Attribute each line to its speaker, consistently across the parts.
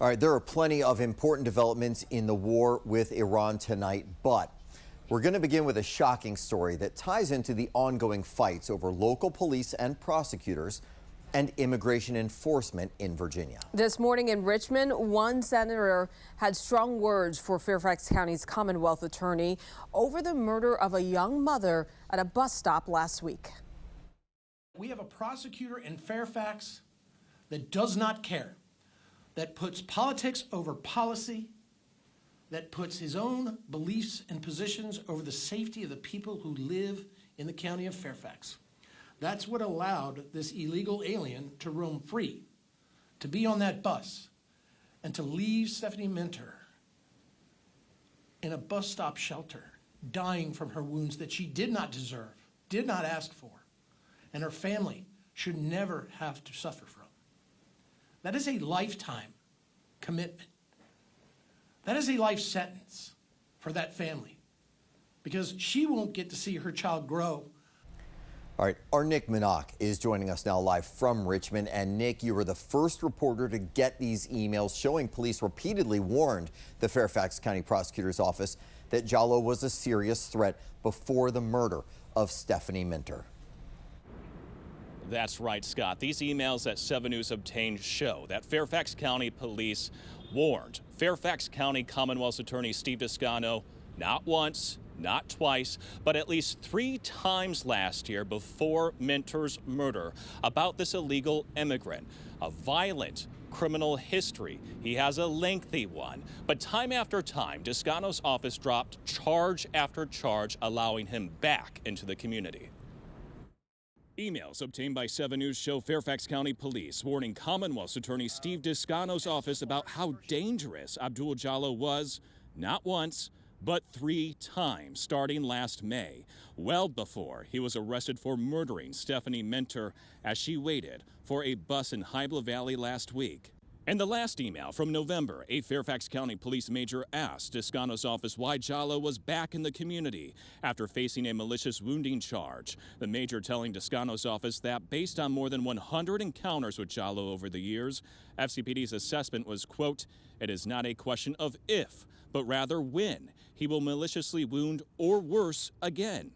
Speaker 1: All right, there are plenty of important developments in the war with Iran tonight, but we're going to begin with a shocking story that ties into the ongoing fights over local police and prosecutors and immigration enforcement in Virginia.
Speaker 2: This morning in Richmond, one senator had strong words for Fairfax County's Commonwealth attorney over the murder of a young mother at a bus stop last week.
Speaker 3: We have a prosecutor in Fairfax that does not care, that puts politics over policy, that puts his own beliefs and positions over the safety of the people who live in the county of Fairfax. That's what allowed this illegal alien to roam free, to be on that bus, and to leave Stephanie Minter in a bus stop shelter, dying from her wounds that she did not deserve, did not ask for, and her family should never have to suffer from. That is a lifetime commitment. That is a life sentence for that family, because she won't get to see her child grow.
Speaker 1: All right, our Nick Minock is joining us now live from Richmond. And Nick, you were the first reporter to get these emails showing police repeatedly warned the Fairfax County Prosecutor's Office that Jalloh was a serious threat before the murder of Stephanie Minter.
Speaker 4: That's right, Scott. These emails that 7 News obtained show that Fairfax County Police warned Fairfax County Commonwealth's attorney Steve Descano not once, not twice, but at least 3 times last year before Minter's murder about this illegal immigrant. A violent criminal history. He has a lengthy one, but time after time, Descano's office dropped charge after charge, allowing him back into the community. Emails obtained by 7 News show Fairfax County Police warning Commonwealth's attorney Steve Descano's office about how dangerous Abdul Jalloh was, not once, but 3 times starting last May, well before he was arrested for murdering Stephanie Minter as she waited for a bus in Hybla Valley last week. In the last email from November, a Fairfax County police major asked Descano's office why Jalloh was back in the community after facing a malicious wounding charge. The major telling Descano's office that based on more than 100 encounters with Jalloh over the years, FCPD's assessment was, quote, "It is not a question of if, but rather when he will maliciously wound or worse again."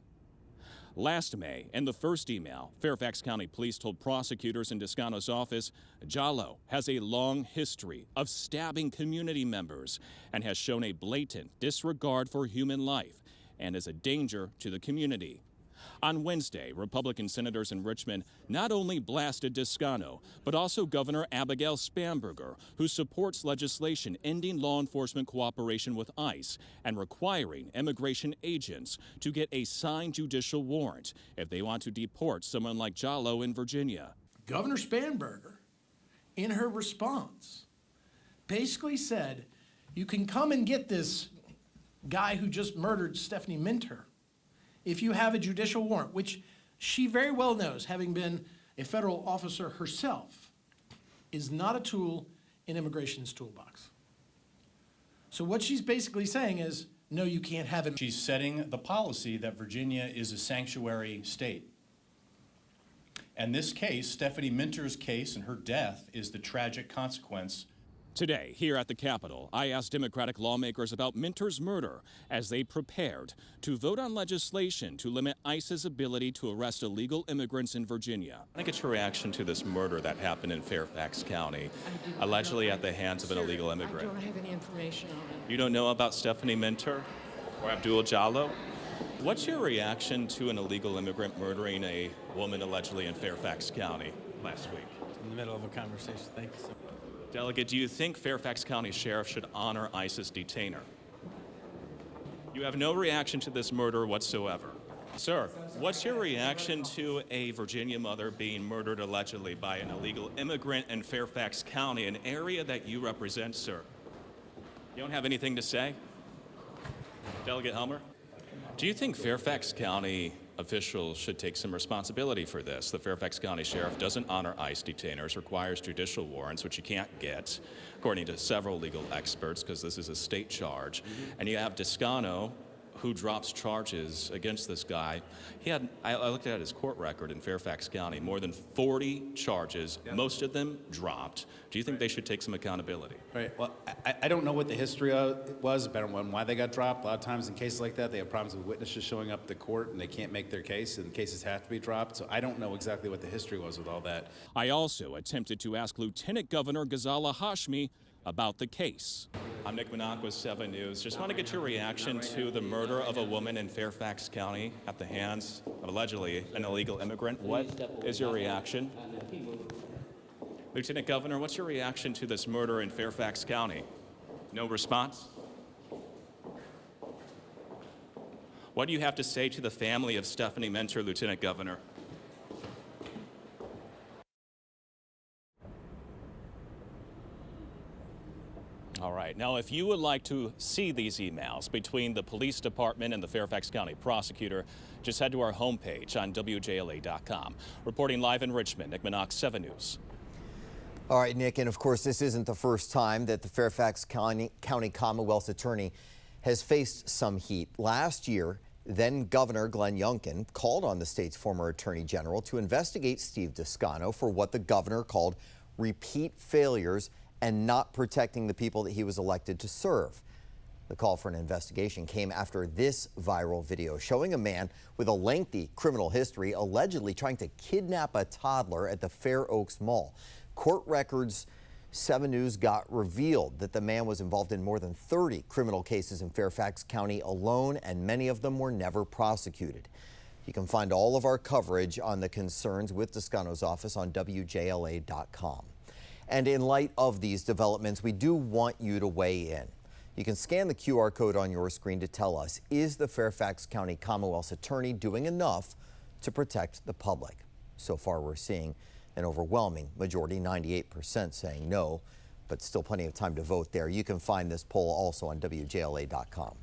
Speaker 4: Last May, in the first email, Fairfax County Police told prosecutors in Descano's office, Jalloh has a long history of stabbing community members and has shown a blatant disregard for human life and is a danger to the community. On Wednesday, Republican senators in Richmond not only blasted Descano, but also Governor Abigail Spanberger, who supports legislation ending law enforcement cooperation with ICE and requiring immigration agents to get a signed judicial warrant if they want to deport someone like Jalloh in Virginia.
Speaker 3: Governor Spanberger, in her response, basically said, you can come and get this guy who just murdered Stephanie Minter if you have a judicial warrant, which she very well knows, having been a federal officer herself, is not a tool in immigration's toolbox. So what she's basically saying is, no, you can't have it.
Speaker 5: She's setting the policy that Virginia is a sanctuary state. And this case, Stephanie Minter's case and her death, is the tragic consequence.
Speaker 4: Today, here at the Capitol, I asked Democratic lawmakers about Minter's murder as they prepared to vote on legislation to limit ICE's ability to arrest illegal immigrants in Virginia. I think it's your reaction to this murder that happened in Fairfax County, allegedly at the hands of an illegal immigrant.
Speaker 6: I don't have any information on it.
Speaker 4: You don't know about Stephanie Minter or Abdul Jalloh? What's your reaction to an illegal immigrant murdering a woman allegedly in Fairfax County last week?
Speaker 7: In the middle of a conversation. Thank you so much.
Speaker 4: Delegate, do you think Fairfax County Sheriff should honor ICE's detainer? You have no reaction to this murder whatsoever. Sir, what's your reaction to a Virginia mother being murdered allegedly by an illegal immigrant in Fairfax County, an area that you represent, sir? You don't have anything to say? Delegate Helmer? Do you think Fairfax County officials should take some responsibility for this? The Fairfax County Sheriff doesn't honor ICE detainers, requires judicial warrants, which you can't get, according to several legal experts, because this is a state charge. And you have Descano, who drops charges against this guy. I looked at his court record in Fairfax County, more than 40 charges, most of them dropped. Do you think they should take some accountability?
Speaker 6: Right. Well, I don't know what the history was about why they got dropped. A lot of times in cases like that, they have problems with witnesses showing up to court and they can't make their case, and cases have to be dropped. So I don't know exactly what the history was with all that.
Speaker 4: I also attempted to ask Lieutenant Governor Ghazala Hashmi about the case. I'm Nick Minock with 7 News. Just want to get your reaction to the murder of a woman in Fairfax County at the hands of allegedly an illegal immigrant. What is your reaction? Lieutenant Governor, what's your reaction to this murder in Fairfax County? No response? What do you have to say to the family of Stephanie Minter, Lieutenant Governor? All right. Now, if you would like to see these emails between the police department and the Fairfax County Prosecutor, just head to our homepage on WJLA.com. Reporting live in Richmond, Nick Minock, 7 News.
Speaker 1: All right, Nick, and of course, this isn't the first time that the Fairfax County Commonwealth's attorney has faced some heat. Last year, then Governor Glenn Youngkin called on the state's former Attorney General to investigate Steve Descano for what the governor called repeat failures and not protecting the people that he was elected to serve. The call for an investigation came after this viral video showing a man with a lengthy criminal history allegedly trying to kidnap a toddler at the Fair Oaks Mall. Court records 7 News got revealed that the man was involved in more than 30 criminal cases in Fairfax County alone, and many of them were never prosecuted. You can find all of our coverage on the concerns with Descano's office on WJLA.com. And in light of these developments, we do want you to weigh in. You can scan the QR code on your screen to tell us, is the Fairfax County Commonwealth's attorney doing enough to protect the public? So far, we're seeing an overwhelming majority, 98% saying no, but still plenty of time to vote there. You can find this poll also on WJLA.com.